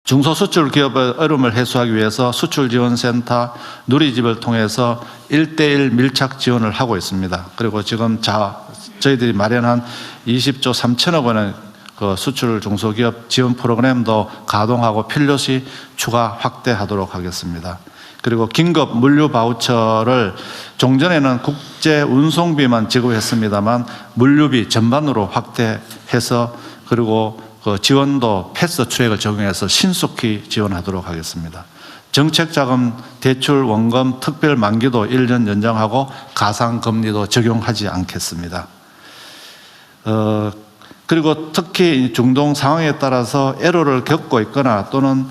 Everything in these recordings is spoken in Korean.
중소수출 기업의 어려움을 해소하기 위해서 수출지원센터 누리집을 통해서 1:1 밀착 지원을 하고 있습니다. 그리고 지금 저희들이 마련한 20조 3천억 원의 그 수출 중소기업 지원 프로그램도 가동하고 필요시 추가 확대하도록 하겠습니다. 그리고 긴급 물류 바우처를 종전에는 국제 운송비만 지급했습니다만 물류비 전반으로 확대해서 그리고 그 지원도 패스 트랙을 적용해서 신속히 지원하도록 하겠습니다. 정책자금 대출 원금 특별 만기도 1년 연장하고 가상금리도 적용하지 않겠습니다. 그리고 특히 중동 상황에 따라서 애로를 겪고 있거나 또는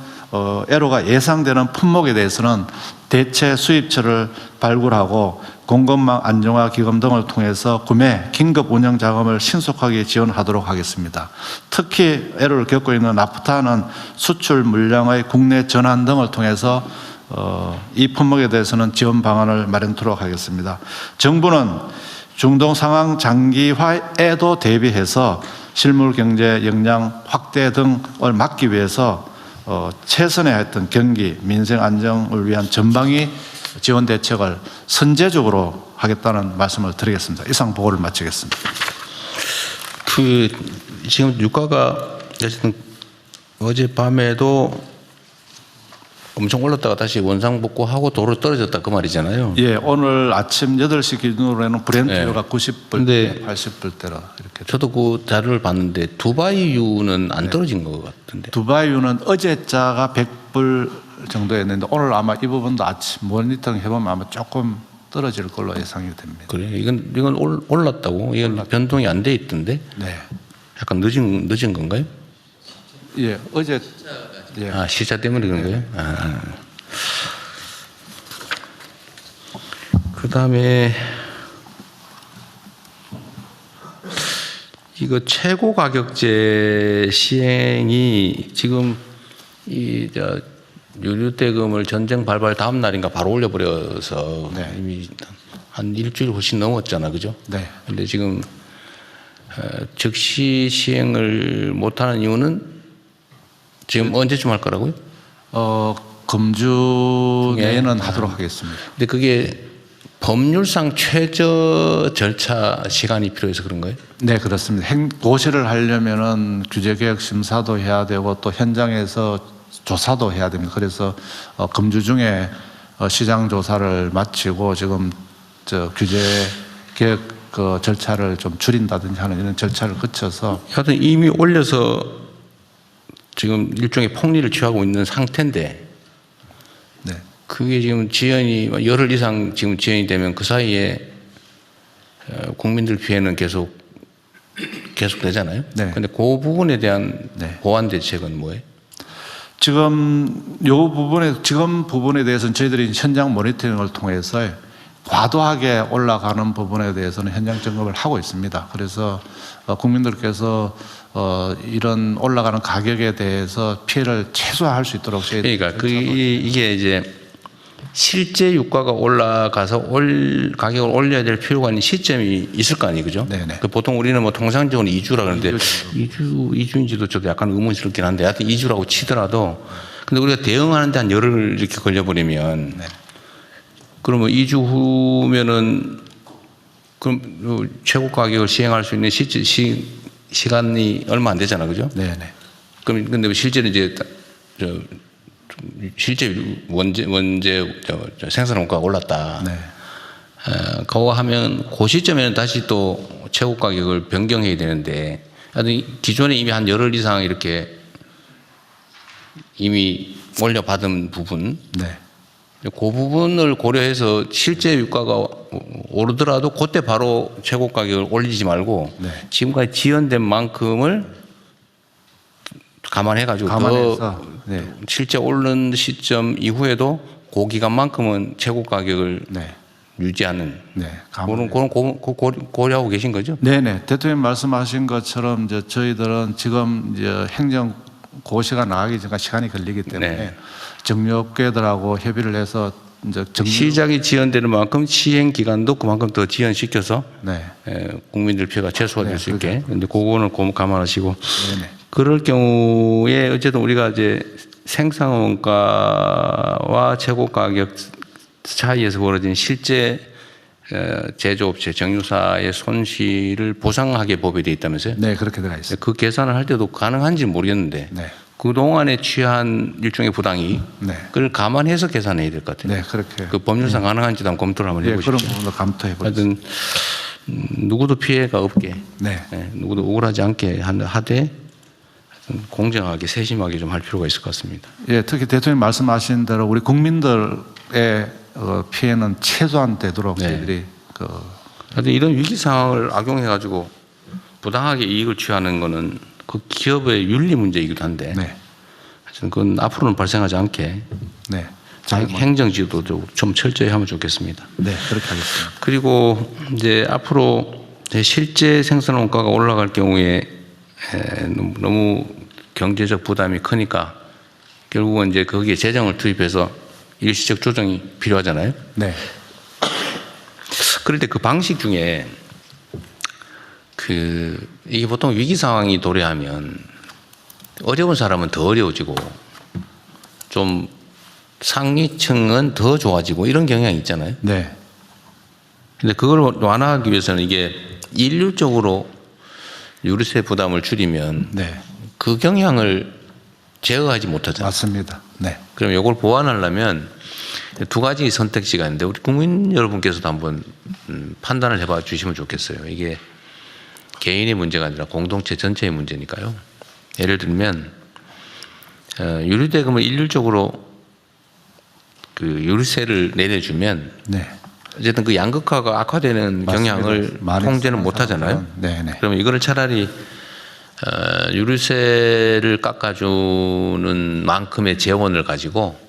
애로가 예상되는 품목에 대해서는 대체 수입처를 발굴하고 공급망 안정화 기금 등을 통해서 구매, 긴급 운영 자금을 신속하게 지원하도록 하겠습니다. 특히 애로를 겪고 있는 나프타는 수출 물량의 국내 전환 등을 통해서 이 품목에 대해서는 지원 방안을 마련토록 하겠습니다. 정부는 중동 상황 장기화에도 대비해서 실물 경제 역량 확대 등을 막기 위해서 최선의 어떤 경기, 민생 안정을 위한 전방위 지원 대책을 선제적으로 하겠다는 말씀을 드리겠습니다. 이상 보고를 마치겠습니다. 지금 유가가 어쨌든 어젯밤에도 엄청 올랐다가 다시 원상복구하고 도로 떨어졌다 그 말이잖아요. 예, 오늘 아침 8시 기준으로는 브렌트가 네. 90불대, 80불대라 이렇게. 저도 그 자료를 봤는데 두바이유는 안 떨어진 것 같은데. 두바이유는 어제자가 100불 정도였는데 오늘 아마 이 부분도 아침 모니터링 해보면 아마 조금 떨어질 걸로 예상이 됩니다. 그래요? 이건 올랐다고? 이건 변동이 안 돼 있던데? 네. 약간 늦은 건가요? 예, 어제. 예. 아, 시차 때문에 그런 거예요? 아. 그 다음에 이거 최고 가격제 시행이 지금 유류대금을 전쟁 발발 다음 날인가 바로 올려버려서 네. 이미 한 일주일 훨씬 넘었잖아, 그죠? 네. 근데 지금 즉시 시행을 못하는 이유는 지금 언제쯤 할 거라고요? 금주 내에는 하도록 하겠습니다. 근데 그게 법률상 최저 절차 시간이 필요해서 그런가요? 네, 그렇습니다. 고시를 하려면은 규제개혁 심사도 해야 되고 또 현장에서 조사도 해야 됩니다. 그래서 금주 중에 시장 조사를 마치고 지금 규제개혁 그 절차를 좀 줄인다든지 하는 이런 절차를 거쳐서 하여튼 이미 올려서 지금 일종의 폭리를 취하고 있는 상태인데 네. 그게 지금 지연이 열흘 이상 지금 지연이 되면 그 사이에 국민들 피해는 계속 되잖아요. 네. 근데 그 부분에 대한 네. 보완 대책은 뭐예요? 지금 부분에 대해서는 저희들이 현장 모니터링을 통해서 과도하게 올라가는 부분에 대해서는 현장 점검을 하고 있습니다. 그래서 국민들께서 이런 올라가는 가격에 대해서 피해를 최소화할 수 있도록 저희들이 그러니까 이게 이제 실제 유가가 올라가서 가격을 올려야 될 필요가 있는 시점이 있을 거 아니에요, 그죠? 네네. 보통 우리는 뭐 통상적으로 2주라 그러는데 2주인지도 저도 약간 의문스럽긴 한데 하여튼 2주라고 치더라도 근데 우리가 대응하는데 한 열흘 이렇게 걸려버리면 네. 그러면 2주 후면은 그럼 최고 가격을 시행할 수 있는 시간이 얼마 안 되잖아, 그죠? 네네. 그럼 근데 실제로 이제 실제 원재 생산 원가가 올랐다. 네. 그거 하면 그 시점에는 다시 또 최고 가격을 변경해야 되는데 기존에 이미 한 열흘 이상 이렇게 이미 올려받은 부분 네. 그 부분을 고려해서 실제 유가가 오르더라도 그때 바로 최고 가격을 올리지 말고 네. 지금까지 지연된 만큼을 감안해가지고 감안해서 네. 실제 오른 시점 이후에도 그 기간만큼은 최고 가격을 네. 유지하는 네. 그런 고려하고 계신 거죠? 네네. 대통령 말씀하신 것처럼 이제 저희들은 지금 이제 행정 고시가 나가기 전까지 시간이 걸리기 때문에 네. 정유업계들하고 협의를 해서 이제 시작이 지연되는 만큼 시행 기간도 그만큼 더 지연시켜서 네. 국민들 피해가 최소화될 네, 수 있게. 그렇죠. 근데 그거는 감안하시고 네네. 그럴 경우에 어쨌든 우리가 이제 생산 원가와 최고 가격 차이에서 벌어진 실제 제조업체, 정유사의 손실을 보상하게 법이 되어 있다면서요? 네, 그렇게 들어가 있습니다. 그 계산을 할 때도 가능한지 모르겠는데 네. 그동안에 취한 일종의 부당이 네. 그걸 감안해서 계산해야 될 것 같아요. 네, 그렇게. 그 법률상 가능한지도 한번 검토를 한번 예, 해보십시오. 그런 부분도 감토해 보겠습니다. 하여튼 누구도 피해가 없게 네. 누구도 억울하지 않게 하되 공정하게 세심하게 좀 할 필요가 있을 것 같습니다. 예, 특히 대통령 말씀하신 대로 우리 국민들의 피해는 최소한 되도록 네. 저희들이 하여튼 이런 위기 상황을 악용해 가지고 부당하게 이익을 취하는 거는 그 기업의 윤리 문제이기도 한데 네. 하여튼 그건 앞으로는 발생하지 않게 네. 행정 지도도 좀 철저히 하면 좋겠습니다. 네, 그렇게 하겠습니다. 그리고 이제 앞으로 실제 생산 원가가 올라갈 경우에 너무 경제적 부담이 크니까 결국은 이제 거기에 재정을 투입해서 일시적 조정이 필요하잖아요. 네. 그럴 때 그 방식 중에 이게 보통 위기 상황이 도래하면 어려운 사람은 더 어려워지고 좀 상위층은 더 좋아지고 이런 경향이 있잖아요. 네. 근데 그걸 완화하기 위해서는 이게 일률적으로 유류세 부담을 줄이면 네. 그 경향을 제어하지 못하잖아요. 맞습니다. 네. 그럼 이걸 보완하려면 두 가지 선택지가 있는데 우리 국민 여러분께서도 한번 판단을 해봐 주시면 좋겠어요. 이게 개인의 문제가 아니라 공동체 전체의 문제니까요. 예를 들면 유류대금을 일률적으로 그 유류세를 내려주면 네. 어쨌든 그 양극화가 악화되는 맞습니다. 경향을 많이 통제는 쓰는 못하잖아요. 사람들은. 네, 네. 그러면 이거를 차라리 유류세를 깎아주는 만큼의 재원을 가지고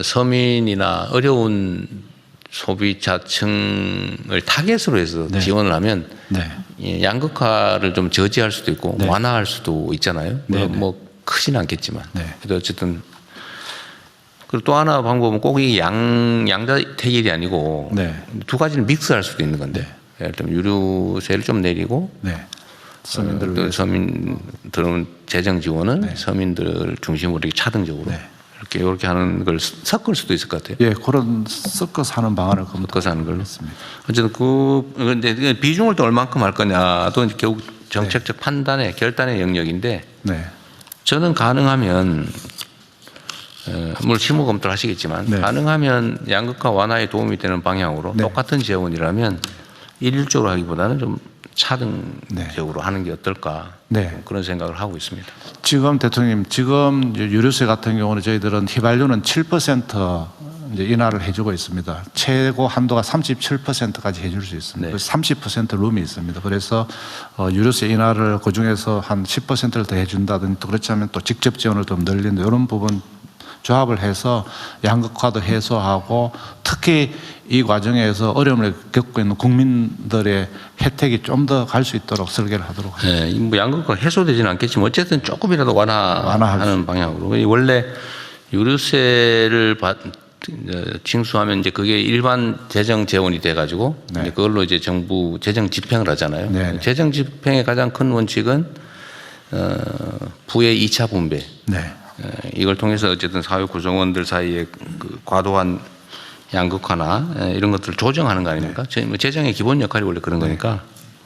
서민이나 어려운 소비자층을 타겟으로 해서 네. 지원을 하면 네. 이 양극화를 좀 저지할 수도 있고 네. 완화할 수도 있잖아요. 네, 뭐 크진 않겠지만. 네. 그래도 어쨌든 그리고 또 하나 방법은 꼭 이 양자택일이 아니고 네. 두 가지를 믹스할 수도 있는 건데 예를 들면 유류세를 좀 내리고 네. 서민들을 또 위해서. 서민들은 재정 지원은 네. 서민들 중심으로 이렇게 차등적으로 네. 이렇게 하는 걸 섞을 수도 있을 것 같아요. 예, 그런 섞어서 하는 방안을 섞어서 하는 걸로. 검토하겠습니다. 어쨌든 근데 비중을 또 얼만큼 할 거냐도 이제 결국 정책적 판단의 결단의 영역인데 네. 저는 가능하면 물론 실무 검토를 하시겠지만 네. 가능하면 양극화 완화에 도움이 되는 방향으로 네. 똑같은 재원이라면 일률적으로 하기보다는 좀 차등적으로 하는 게 어떨까 네. 그런 생각을 하고 있습니다. 지금 대통령님, 지금 유류세 같은 경우는 저희들은 휘발유는 7% 이제 인하를 해주고 있습니다. 최고 한도가 37%까지 해줄 수 있습니다. 네. 그래서 30% 룸이 있습니다. 그래서 유류세 인하를 그 중에서 한 10%를 더 해준다든지 또 그렇지 않으면 또 직접 지원을 좀 늘린다 이런 부분 조합을 해서 양극화도 해소하고 특히 이 과정에서 어려움을 겪고 있는 국민들의 혜택이 좀 더 갈 수 있도록 설계를 하도록 하겠습니다. 네, 뭐 양극화 해소되지는 않겠지만 어쨌든 조금이라도 완화하는 방향으로 원래 유류세를 징수하면 이제 그게 일반 재정 재원이 돼가지고 네. 이제 그걸로 이제 정부 재정 집행을 하잖아요. 네. 재정 집행의 가장 큰 원칙은 부의 2차 분배. 네. 이걸 통해서 어쨌든 사회 구성원들 사이에 그 과도한 양극화나 이런 것들을 조정하는 거 아닙니까? 재정의 기본 역할이 원래 그런 거니까.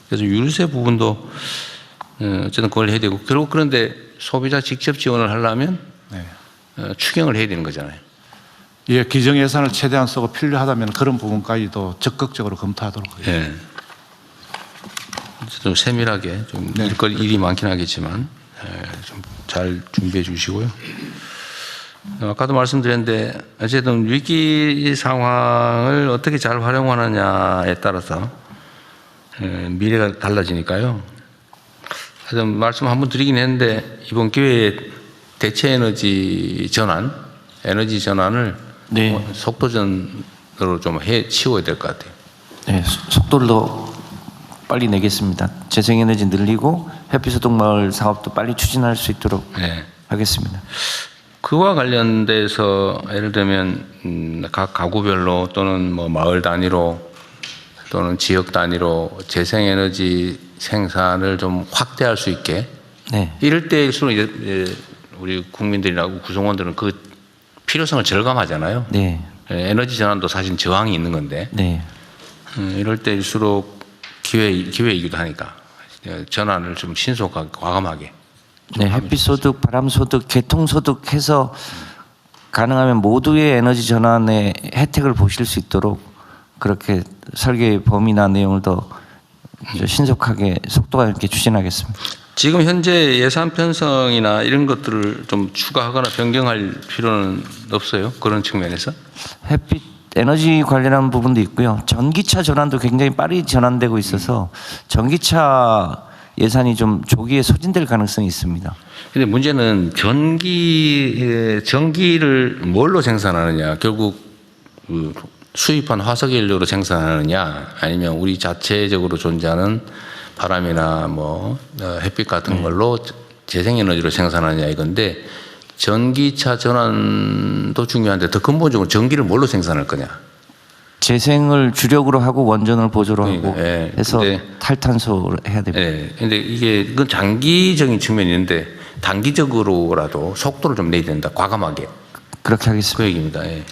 그래서 유류세 부분도 어쨌든 그걸 해야 되고 결국 그런데 소비자 직접 지원을 하려면 네. 추경을 해야 되는 거잖아요. 예, 기정 예산을 최대한 쓰고 필요하다면 그런 부분까지도 적극적으로 검토하도록 하겠습니다. 예. 좀 세밀하게 좀 네. 일이 많긴 하겠지만 좀 잘 준비해 주시고요. 아까도 말씀드렸는데 어쨌든 위기 상황을 어떻게 잘 활용하느냐에 따라서 미래가 달라지니까요. 하여튼 말씀 한번 드리긴 했는데 이번 기회에 대체 에너지 전환을 네. 속도전으로 좀 치워야 될 것 같아요. 네, 속도를 더 빨리 내겠습니다. 재생에너지 늘리고 햇빛소독마을 사업도 빨리 추진할 수 있도록 네. 하겠습니다. 그와 관련돼서 예를 들면 각 가구별로 또는 뭐 마을 단위로 또는 지역 단위로 재생에너지 생산을 좀 확대할 수 있게 네, 이럴 때일수록 이제 우리 국민들이라고 구성원들은 그 필요성을 절감하잖아요. 네. 에너지 전환도 사실 저항이 있는 건데 네. 이럴 때일수록 기회이기도 하니까 전환을 좀 신속하게 과감하게. 네, 햇빛 소득, 바람 소득, 개통 소득 해서 가능하면 모두의 에너지 전환의 혜택을 보실 수 있도록 그렇게 설계 범위나 내용을 더 신속하게 속도가 있게 추진하겠습니다. 지금 현재 예산 편성이나 이런 것들을 좀 추가하거나 변경할 필요는 없어요? 그런 측면에서? 햇빛 에너지 관련한 부분도 있고요. 전기차 전환도 굉장히 빠르게 전환되고 있어서 전기차 예산이 좀 조기에 소진될 가능성이 있습니다. 근데 문제는 전기를 뭘로 생산하느냐? 결국 그 수입한 화석연료로 생산하느냐? 아니면 우리 자체적으로 존재하는 바람이나 뭐 햇빛 같은 걸로 재생에너지로 생산하느냐 이건데 전기차 전환도 중요한데 더 근본적으로 전기를 뭘로 생산할 거냐? 재생을 주력으로 하고 원전을 보조로 하고 예, 해서 근데 탈탄소를 해야 됩니다. 예. 근데 이건 장기적인 측면이 있는데 단기적으로라도 속도를 좀 내야 된다. 과감하게. 그렇게 하겠습니다. 그 얘기입니다. 예.